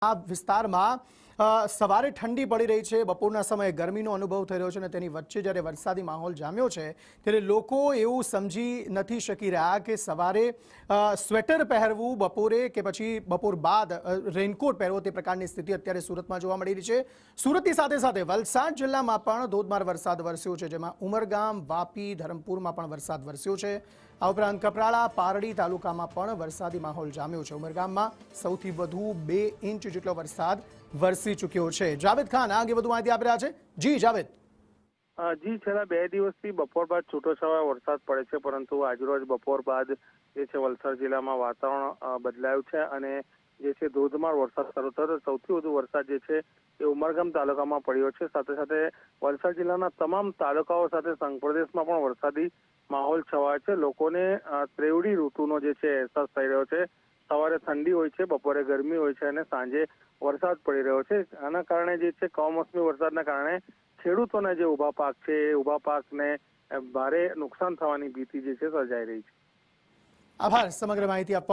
આ વિસ્તારમાં સવારે ઠંડી પડી રહી છે, બપોરના સમયે ગરમીનો અનુભવ થઈ રહ્યો છે અને તેની વચ્ચે જ્યારે વરસાદી માહોલ જામ્યો છે ત્યારે લોકો એવું સમજી નથી શકી રહ્યા કે સવારે સ્વેટર પહેરવું બપોરે કે પછી બપોર બાદ રેનકોટ પહેરવો તે પ્રકારની સ્થિતિ અત્યારે સુરતમાં જોવા મળી રહી છે। સુરતની સાથે સાથે વલસાડ જિલ્લામાં પણ ધોધમાર વરસાદ વરસ્યો છે, જેમાં ઉમરગામ, વાપી, ધરમપુરમાં પણ વરસાદ વરસ્યો છે। આ ઉપરાંત કપરાડા, પારડી તાલુકામાં પણ વરસાદી માહોલ જામ્યો છે। ઉમરગામમાં સૌથી વધુ 2 ઇંચ જેટલો વરસાદ વરસી ચૂક્યો છે। જાવેદ ખાન આ અંગે વધુ માહિતી આપી રહ્યા છે। જી જાવેદ। જી, છેલ્લા 2 દિવસથી બપોર બાદ છૂટોછવાયો વરસાદ પડે છે, પરંતુ આજરોજ બપોર બાદ જે છે વલસાડ જિલ્લામાં વાતાવરણ બદલાયું છે અને જે છે ધોધમાર વરસાદ શરૂ થયો। સૌથી વધુ વરસાદ જે છે એ ઉમરગામ તાલુકામાં પડ્યો છે। સાથે સાથે વલસાડ જિલ્લાના તમામ તાલુકાઓ સાથે સંઘપ્રદેશમાં પણ વરસાદી માહોલ છવાયો છે। લોકોને ત્રેવડી ઋતુનો જે છે અહેસાસ થઈ રહ્યો છે। સવારે ઠંડી હોય છે, બપોરે ગરમી હોય છે અને સાંજે વરસાદ પડી રહ્યો છે। આના કારણે જે છે કમોસમી વરસાદના કારણે ખેડૂતોના જે ઊભા પાક છે એ ઊભા પાકને ભારે નુકસાન થવાની ભીતિ જે છે સર્જાઈ રહી છે। આભાર સમગ્ર માહિતી આપવા